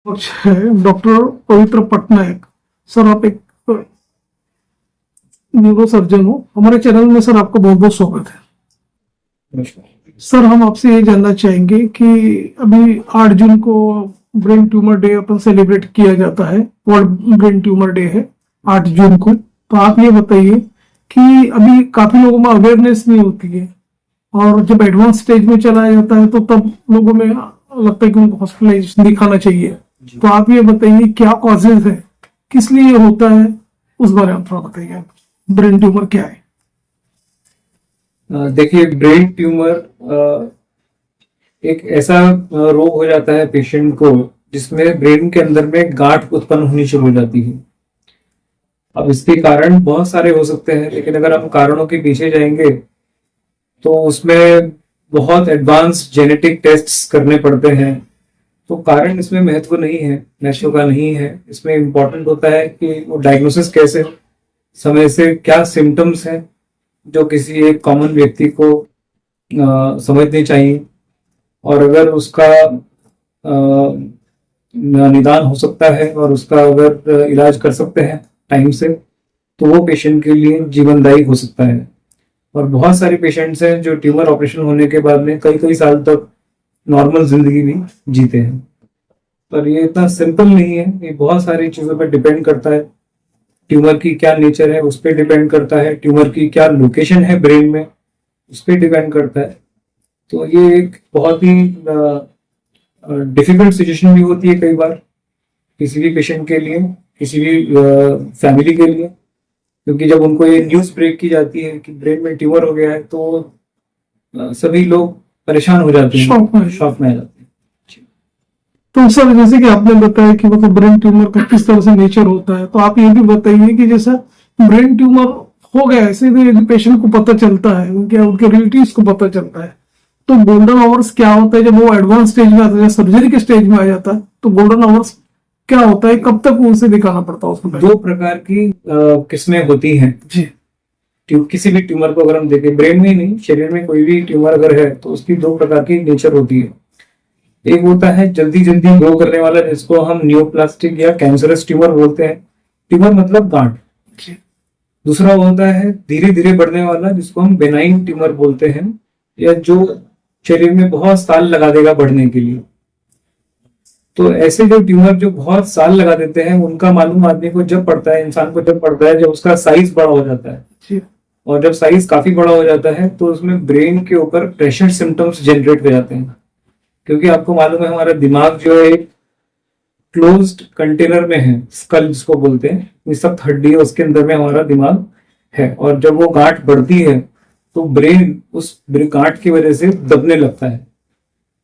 है डॉक्टर पवित्र पटनायक। सर, आप एक न्यूरो सर्जन हो। हमारे चैनल में सर आपका बहुत बहुत स्वागत है। सर, हम आपसे ये जानना चाहेंगे कि अभी 8 जून को ब्रेन ट्यूमर डे अपन सेलिब्रेट किया जाता है। वर्ल्ड ब्रेन ट्यूमर डे है 8 जून को। तो आप ये बताइए कि अभी काफी लोगों में अवेयरनेस नहीं होती है, और जब एडवांस स्टेज में चला जाता है तो तब लोगों में लगता है कि उनको हॉस्पिटलाइजेशन दिखाना चाहिए। तो आप ये बताइए क्या कॉजेज है, किस लिए ये होता है, उस बारे में थोड़ा बताइए। ब्रेन ट्यूमर क्या है? देखिए, ब्रेन ट्यूमर एक ऐसा रोग हो जाता है पेशेंट को जिसमें ब्रेन के अंदर में गांठ उत्पन्न होनी शुरू हो जाती है। अब इसके कारण बहुत सारे हो सकते हैं, लेकिन अगर हम कारणों के पीछे जाएंगे तो उसमें बहुत एडवांस जेनेटिक टेस्ट्स करने पड़ते हैं। तो कारण इसमें महत्व नहीं है, महत्व का नहीं है। इसमें इम्पोर्टेंट होता है कि वो डायग्नोसिस कैसे, समय से क्या सिम्टम्स हैं जो किसी एक कॉमन व्यक्ति को समझने चाहिए, और अगर उसका निदान हो सकता है और उसका अगर इलाज कर सकते हैं टाइम से, तो वो पेशेंट के लिए जीवनदायी हो सकता है। और बहुत सारे पेशेंट्स हैं जो ट्यूमर ऑपरेशन होने के बाद में कई कई साल तक नॉर्मल जिंदगी भी जीते हैं। पर ये इतना सिंपल नहीं है, ये बहुत सारी चीजों पर डिपेंड करता है। ट्यूमर की क्या नेचर है उस पर डिपेंड करता है, ट्यूमर की क्या लोकेशन है ब्रेन में उस पर डिपेंड करता है। तो ये एक बहुत ही डिफिकल्ट सिचुएशन भी होती है कई बार किसी भी पेशेंट के लिए, किसी भी फैमिली के लिए, क्योंकि जब उनको ये न्यूज़ ब्रेक की जाती है कि ब्रेन में ट्यूमर हो गया है तो सभी लोग परेशान हो जाते हैं, शॉक में आ जाते हैं। तो सर, जैसे कि आपने बताया कि मतलब ब्रेन ट्यूमर का किस तरह से नेचर होता है, तो आप ये भी बताइए कि जैसा ब्रेन ट्यूमर हो गया ऐसे पेशेंट को पता चलता है, उनके रिलेटिव्स को पता चलता है, तो गोल्डन आवर्स क्या होता है जब वो एडवांस स्टेज में आता है, सर्जरी के स्टेज में आ जाता है, तो गोल्डन आवर्स क्या होता है, कब तक उनसे दिखाना पड़ता है उसको? 2 प्रकार की किस्में होती हैं जी। किसी भी ट्यूमर को अगर हम देखें, ब्रेन में ही नहीं, शरीर में कोई भी ट्यूमर अगर है तो उसकी 2 प्रकार की नेचर होती है। एक होता है जल्दी जल्दी ग्रो करने वाला, जिसको हम न्यूप्लास्टिक या कैंसरस ट्यूमर बोलते हैं। ट्यूमर मतलब गांठ। दूसरा होता है धीरे धीरे बढ़ने वाला, जिसको हम बेनाइन ट्यूमर बोलते हैं, या जो शरीर में बहुत साल लगा देगा बढ़ने के लिए। तो ऐसे जो ट्यूमर जो बहुत साल लगा देते हैं उनका मालूम आदमी को जब पड़ता है, इंसान को जब पड़ता है जब उसका साइज बड़ा हो जाता है। और जब साइज काफी बड़ा हो जाता है तो उसमें ब्रेन के ऊपर प्रेशर सिम्टम्स जनरेट हो जाते हैं। क्योंकि आपको मालूम है हमारा दिमाग जो है एक क्लोज्ड कंटेनर में है, स्कल जिसको बोलते हैं, ये सब हड्डी है उसके अंदर में हमारा दिमाग है। और जब वो गांठ बढ़ती है तो ब्रेन उस गांठ की वजह से दबने लगता है।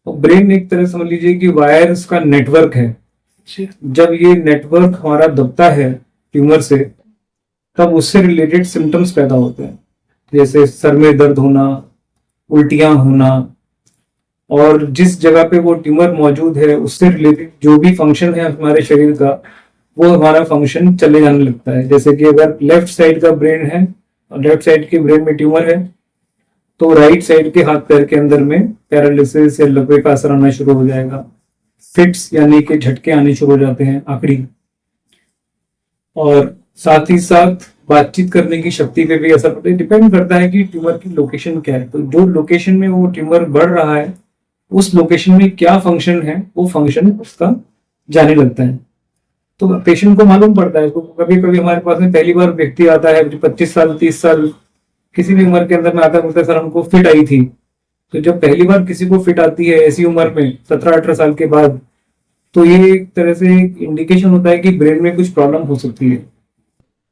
तो ब्रेन एक तरह समझ लीजिए कि वायर्स का नेटवर्क है। जब ये नेटवर्क हमारा दबता है ट्यूमर से, तब उससे रिलेटेड सिम्टम्स पैदा होते हैं, जैसे सर में दर्द होना, उल्टियां होना, और जिस जगह पे वो ट्यूमर मौजूद है उससे रिलेटेड जो भी फंक्शन है हमारे शरीर का, वो हमारा फंक्शन चले जाने लगता है। जैसे कि अगर लेफ्ट साइड का ब्रेन है और लेफ्ट साइड के ब्रेन में ट्यूमर है, तो राइट साइड के हाथ पैर के अंदर में पैरालिसिस या लकवे का असर आना शुरू हो जाएगा। फिट्स यानी कि झटके आने शुरू हो जाते हैं, आकड़ी, और साथ ही साथ बातचीत करने की शक्ति पे भी असर पड़ता है। डिपेंड करता है कि ट्यूमर की लोकेशन क्या है। तो जो लोकेशन में वो ट्यूमर बढ़ रहा है उस लोकेशन में क्या फंक्शन है, वो फंक्शन उसका जाने लगता है। तो पेशेंट को मालूम पड़ता है। कभी कभी हमारे पास में पहली बार व्यक्ति आता है 25 साल 30 साल किसी भी उम्र के अंदर में आता है, बोलता है सर हमको फिट आई थी। तो जब पहली बार किसी को फिट आती है ऐसी उम्र में 17-18 साल के बाद, तो ये एक तरह से इंडिकेशन होता है कि ब्रेन में कुछ प्रॉब्लम हो सकती है।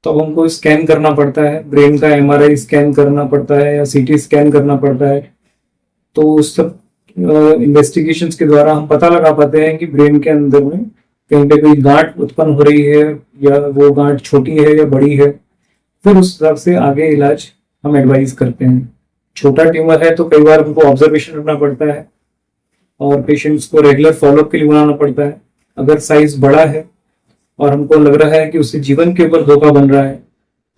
तो अब हमको स्कैन करना पड़ता है, ब्रेन का MRI स्कैन करना पड़ता है या CT स्कैन करना पड़ता है। तो उस सब इन्वेस्टिगेशंस के द्वारा हम पता लगा पाते हैं कि ब्रेन के अंदर में कहीं पे कोई गांठ उत्पन्न हो रही है, या वो गांठ छोटी है या बड़ी है। फिर उस हिसाब से आगे इलाज हम एडवाइज करते हैं। छोटा ट्यूमर है तो कई बार हमको ऑब्जर्वेशन रखना पड़ता है और पेशेंट्स को रेगुलर फॉलोअप के लिए बुलाना पड़ता है। अगर साइज बड़ा है और हमको लग रहा है कि उससे जीवन के ऊपर धोखा बन रहा है,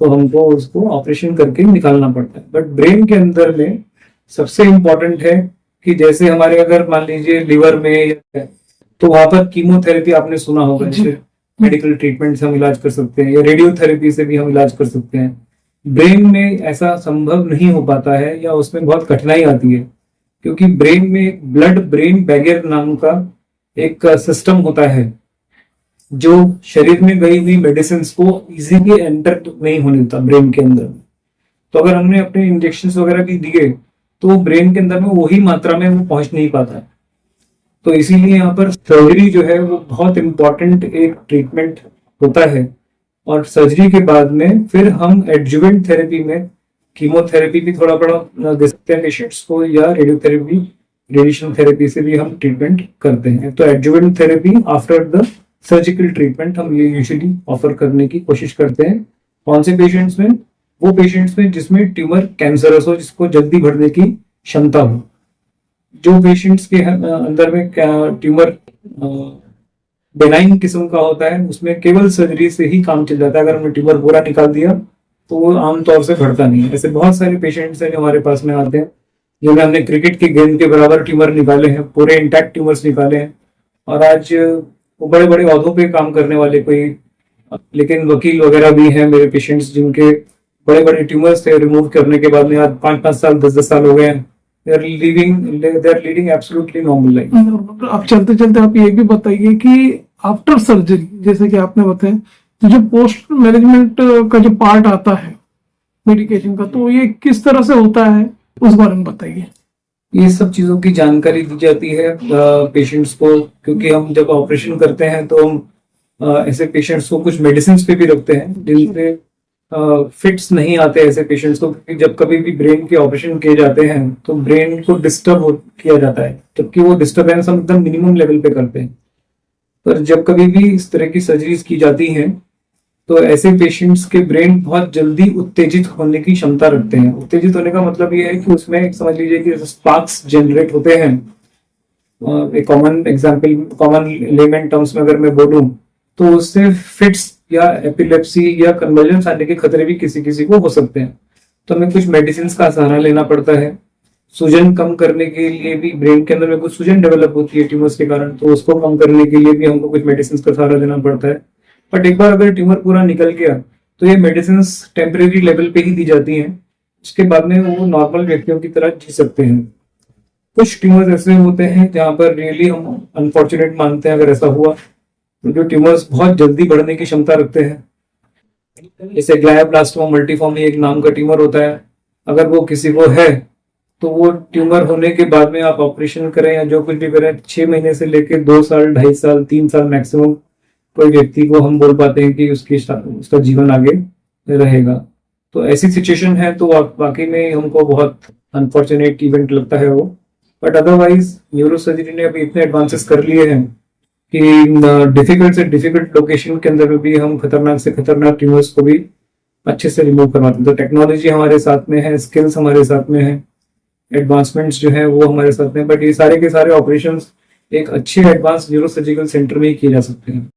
तो हमको उसको ऑपरेशन करके निकालना पड़ता है। बट ब्रेन के अंदर में सबसे इम्पोर्टेंट है कि जैसे हमारे अगर मान लीजिए लिवर में तो वहां पर कीमोथेरेपी आपने सुना होगा, जैसे मेडिकल ट्रीटमेंट से हम इलाज कर सकते हैं या रेडियोथेरेपी से भी हम इलाज कर सकते हैं। ब्रेन में ऐसा संभव नहीं हो पाता है या उसमें बहुत कठिनाई आती है, क्योंकि ब्रेन में ब्लड ब्रेन बैरियर नाम का एक सिस्टम होता है जो शरीर में गई हुई मेडिसिन को इजीली एंटर नहीं होने देता ब्रेन के अंदर। तो अगर हमने अपने इंजेक्शन वगैरह भी दिए तो ब्रेन के अंदर में वही मात्रा में वो पहुंच नहीं पाता। तो इसीलिए यहाँ पर सर्जरी जो है वो बहुत इंपॉर्टेंट एक ट्रीटमेंट होता है। और सर्जरी के बाद में फिर हम एडजुवेंट थेरेपी में कीमोथेरेपी भी थोड़ा बड़ा दे सकते हैं पेशेंट्स को, या रेडियोथेरेपी रेडिएशन थेरेपी से भी हम ट्रीटमेंट करते हैं। तो adjuvant therapy after the surgical treatment हम ये यूजुअली ऑफर करने की कोशिश करते हैं। कौन से पेशेंट्स में? वो पेशेंट्स में जिसमें ट्यूमर कैंसरस हो, जिसको जल्दी बढ़ने की क्षमता हो। जो पेशेंट्स के अंदर में ट्यूमर बेनाइन किस्म का होता है, उसमें केवल सर्जरी से ही काम चल जाता है। अगर हमने ट्यूमर पूरा निकाल दिया तो वो आमतौर से बढ़ता नहीं है। ऐसे बहुत सारे पेशेंट्स हैं जो हमारे पास में आते हैं जिन्हें हमने क्रिकेट की गेंद के बराबर ट्यूमर निकाले हैं, पूरे इंटैक्ट ट्यूमर्स निकाले हैं, और आज वो बड़े बड़े ओहदों पे काम करने वाले कोई, लेकिन वकील वगैरह भी हैं मेरे पेशेंट्स जिनके बड़े बड़े ट्यूमर्स थे, रिमूव करने के बाद में आज 5-5 साल 10-10 साल हो गए हैं। They are leading absolutely normal life. आप चलते चलते आप ये भी बताइए कि आफ्टर सर्जरी, जैसे कि आपने बताया, तो जो पोस्ट मैनेजमेंट का जो पार्ट आता है मेडिकेशन का, तो ये किस तरह से होता है, उस बारे में बताइए। ये सब चीजों की जानकारी दी जाती है पेशेंट्स को, क्योंकि हम जब ऑपरेशन करते हैं तो हम ऐसे पेशेंट्स को कुछ मेडिसिन पे भी रखते हैं जिनसे फिट्स नहीं आते ऐसे पेशेंट्स को। क्योंकि जब कभी भी ब्रेन के ऑपरेशन किए जाते हैं तो ब्रेन को डिस्टर्ब किया जाता है, जबकि वो डिस्टर्बेंस हम एकदम मिनिमम लेवल पे करते हैं। पर जब कभी भी इस तरह की सर्जरीज की जाती हैं तो ऐसे पेशेंट्स के ब्रेन बहुत जल्दी उत्तेजित होने की क्षमता रखते हैं। उत्तेजित होने का मतलब ये है कि उसमें समझ लीजिए कि स्पार्क्स जनरेट होते हैं। एक common example, common lemon terms में अगर मैं बोलूं तो उससे फिट्स या एपिलेप्सी या कन्वर्जन आने के खतरे भी किसी किसी को हो सकते हैं। तो हमें कुछ मेडिसिन का सहारा लेना पड़ता है। सूजन कम करने के लिए भी, ब्रेन के अंदर में कुछ सूजन डेवलप होती है ट्यूमर्स के कारण, तो उसको कम करने के लिए भी हमको कुछ मेडिसिन का सहारा लेना पड़ता है। बट एक बार अगर ट्यूमर पूरा निकल गया तो ये मेडिसिन टेम्परेरी लेवल पे ही दी जाती हैं। उसके बाद में वो नॉर्मल व्यक्तियों की तरह जी सकते हैं। कुछ ट्यूमर्स ऐसे होते हैं जहां पर रियली हम अनफॉर्चुनेट मानते हैं अगर ऐसा हुआ, तो जो ट्यूमर्स बहुत जल्दी बढ़ने की क्षमता रखते हैं, जैसे ग्लायोब्लास्टोमा मल्टीफॉर्म एक नाम का ट्यूमर होता है। अगर वो किसी को है तो वो ट्यूमर होने के बाद में आप ऑपरेशन करें या जो कुछ भी करें, 6 महीने से लेकर 2 साल, 2.5 साल, 3 साल मैक्सिमम कोई व्यक्ति को हम बोल पाते हैं कि उसका जीवन आगे रहेगा। तो ऐसी सिचुएशन है तो वाकई में हमको बहुत अनफॉर्चुनेट इवेंट लगता है वो। बट अदरवाइज न्यूरोसर्जरी ने अभी इतने एडवांसेस कर लिए हैं कि डिफिकल्ट से डिफिकल्ट लोकेशन के अंदर भी हम खतरनाक से खतरनाक ट्यूमर्स को भी अच्छे से रिमूव करवाते हैं। तो टेक्नोलॉजी हमारे साथ में है, स्किल्स हमारे साथ में है, एडवांसमेंट्स जो है वो हमारे साथ में, बट ये सारे के सारे ऑपरेशंस एक अच्छे एडवांस न्यूरोसर्जिकल सेंटर में ही किए जा सकते हैं।